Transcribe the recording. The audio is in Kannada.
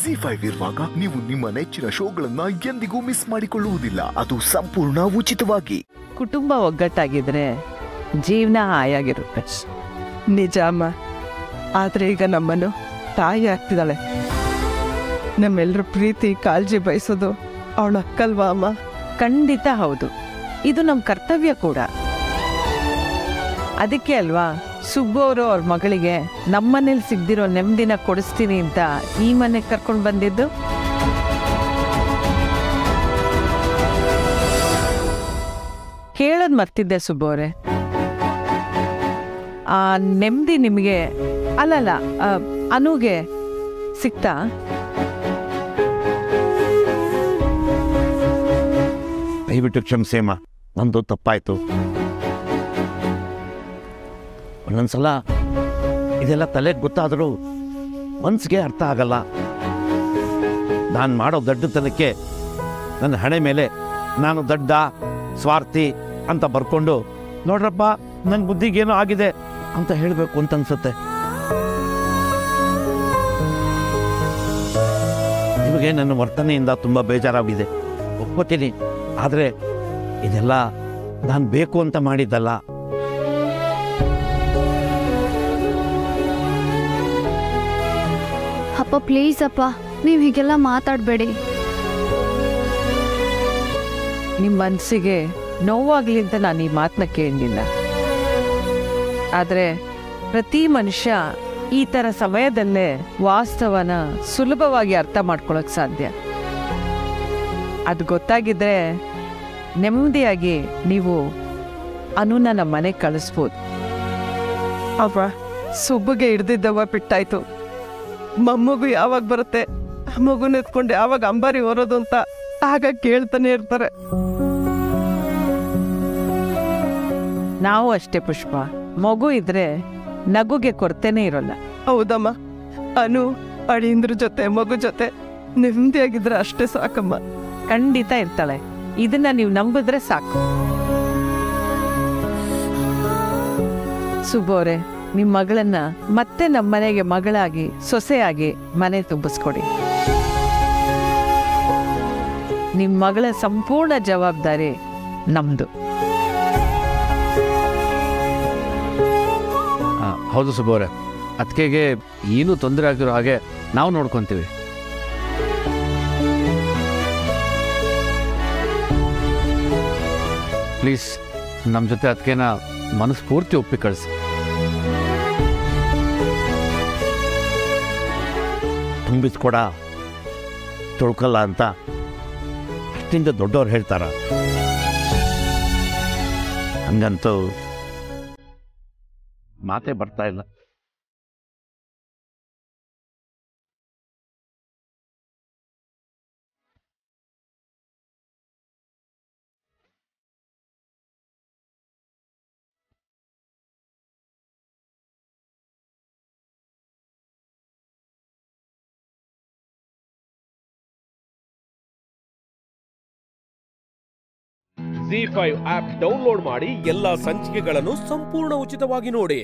ಜಿ5 ಇರುವಾಗ ನೀವು ನಿಮ್ಮ ನೆಚ್ಚಿನ ಶೋಗಳನ್ನ ಎಂದಿಗೂ ಮಿಸ್ ಮಾಡಿಕೊಳ್ಳುವುದಿಲ್ಲ. ಅದು ಸಂಪೂರ್ಣ ಉಚಿತವಾಗಿ. ಕುಟುಂಬ ಒಗ್ಗಟ್ಟಾಗಿದ್ರೆ ಜೀವನ ಹಾಯಾಗಿರುತ್ತೆ. ನಿಜ ಅಮ್ಮ. ಆದ್ರೆ ಈಗ ನಮ್ಮನ್ನು ತಾಯಿ ಆಗ್ತಿದ್ದಾಳೆ. ನಮ್ಮೆಲ್ಲರ ಪ್ರೀತಿ ಕಾಳಜಿ ಬಯಸೋದು ಅವಳ ಅಕ್ಕಲ್ವಾ ಅಮ್ಮ? ಖಂಡಿತ ಹೌದು. ಇದು ನಮ್ಮ ಕರ್ತವ್ಯ ಕೂಡ. ಅದಕ್ಕೆ ಅಲ್ವಾ ಸುಬ್ಬು ಅವರು ಅವ್ರ ಮಗಳಿಗೆ ನಮ್ಮನೇಲಿ ಸಿಗ್ದಿರೋ ನೆಮ್ಮದಿನ ಕೊಡಿಸ್ತೀನಿ ಅಂತ ಈ ಮನೆಗೆ ಕರ್ಕೊಂಡು ಬಂದಿದ್ದು. ಕೇಳೋದು ಮರ್ತಿದ್ದೆ ಸುಬ್ಬು ಅವರೇ, ಆ ನೆಮ್ಮದಿ ನಿಮಗೆ ಅಲ್ಲಲ್ಲ ಅನುಗೆ ಸಿಕ್ತಾ? ದಯವಿಟ್ಟು ಕ್ಷಮಿಸೇಮ್ಮ, ನಂದು ತಪ್ಪಾಯ್ತು. ಒಂದೊಂದ್ಸಲ ಇದೆಲ್ಲ ತಲೆಗೆ ಗೊತ್ತಾದರೂ ಮನ್ಸಿಗೆ ಅರ್ಥ ಆಗಲ್ಲ. ನಾನು ಮಾಡೋ ದಡ್ಡತನಕ್ಕೆ ನನ್ನ ಹಣೆ ಮೇಲೆ ನಾನು ದಡ್ಡ ಸ್ವಾರ್ಥಿ ಅಂತ ಬರ್ಕೊಂಡು ನೋಡ್ರಪ್ಪ ನನ್ನ ಬುದ್ಧಿಗೇನೋ ಆಗಿದೆ ಅಂತ ಹೇಳಬೇಕು ಅಂತ ಅನ್ಸುತ್ತೆ. ನಿಮಗೆ ನನ್ನ ವರ್ತನೆಯಿಂದ ತುಂಬ ಬೇಜಾರಾಗಿದೆ, ಒಪ್ಕೋತೀನಿ. ಆದರೆ ಇದೆಲ್ಲ ನಾನು ಬೇಕು ಅಂತ ಮಾಡಿದ್ದಲ್ಲ. ಅಪ್ಪ ಪ್ಲೀಸ್ ಅಪ್ಪ, ನೀವು ಹೀಗೆಲ್ಲ ಮಾತಾಡಬೇಡಿ. ನಿಮ್ಮ ಮನಸ್ಸಿಗೆ ನೋವಾಗ್ಲಿ ಅಂತ ನಾನು ಈ ಮಾತನ್ನ ಕೇಳಲಿಲ್ಲ. ಆದರೆ ಪ್ರತಿ ಮನುಷ್ಯ ಈ ಥರ ಸಮಯದಲ್ಲೇ ವಾಸ್ತವನ ಸುಲಭವಾಗಿ ಅರ್ಥ ಮಾಡ್ಕೊಳಕ್ ಸಾಧ್ಯ. ಅದು ಗೊತ್ತಾಗಿದ್ರೆ ನೆಮ್ಮದಿಯಾಗಿ ನೀವು ಅನುನ ನಮ್ಮ ಮನೆಗೆ ಕಳಿಸ್ಬೋದು. ಅವ್ವ ಸುಬ್ಬುಗೆ ಹಿಡ್ದಿದ್ದವ್ವ ಬಿಟ್ಟಾಯ್ತು. ಮೊಮ್ಮಗು ಯಾವಾಗ ಬರುತ್ತೆ, ಮಗುನ ಎತ್ಕೊಂಡು ಯಾವಾಗ ಅಂಬಾರಿ ಹೊರೋದು ಅಂತ ಆಗ ಕೇಳ್ತಾನೆ ಇರ್ತಾರೆ. ನಾವು ಅಷ್ಟೇ ಪುಷ್ಪ, ಮಗು ಇದ್ರೆ ನಗುಗೆ ಕೊರತೆನೇ ಇರೋಲ್ಲ. ಹೌದಮ್ಮ. ಅನು ಅಳಿಯಂದ್ರ ಜೊತೆ ಮಗು ಜೊತೆ ನೆಮ್ಮದಿಯಾಗಿದ್ರೆ ಅಷ್ಟೇ ಸಾಕಮ್ಮ. ಖಂಡಿತ ಇರ್ತಾಳೆ. ಇದನ್ನ ನೀವು ನಂಬಿದ್ರೆ ಸಾಕು. ಸುಬೋರೆ, ನಿಮ್ಮ ಮಗಳನ್ನ ಮತ್ತೆ ನಮ್ಮ ಮನೆಗೆ ಮಗಳಾಗಿ ಸೊಸೆಯಾಗಿ ಮನೆ ತುಂಬಿಸ್ಕೊಡಿ. ನಿಮ್ಮ ಮಗಳ ಸಂಪೂರ್ಣ ಜವಾಬ್ದಾರಿ ನಮ್ದು. ಹೌದು ಸುಬ್ಬವ್ರೆ, ಅದಕ್ಕೆ ಏನೂ ತೊಂದರೆ ಆಗಿರೋ ಹಾಗೆ ನಾವು ನೋಡ್ಕೊತೀವಿ. ಪ್ಲೀಸ್ ನಮ್ಮ ಜೊತೆ ಅದಕ್ಕೇನ ಮನಸ್ಫೂರ್ತಿ ಒಪ್ಪಿ ಕಳಿಸಿ. ತುಂಬಿಸ್ಕೊಡ ತೊಳ್ಕಲ್ಲ ಅಂತ ಅಷ್ಟಿಂದ ದೊಡ್ಡವ್ರು ಹೇಳ್ತಾರ? ಹಂಗಂತೂ ಮಾತೇ ಬರ್ತಾ ಇಲ್ಲ. ಜಿ5 ಆಪ್ ಡೌನ್ಲೋಡ್ ಮಾಡಿ ಎಲ್ಲಾ ಸಂಚಿಕೆಗಳನ್ನು ಸಂಪೂರ್ಣ ಉಚಿತವಾಗಿ ನೋಡಿ.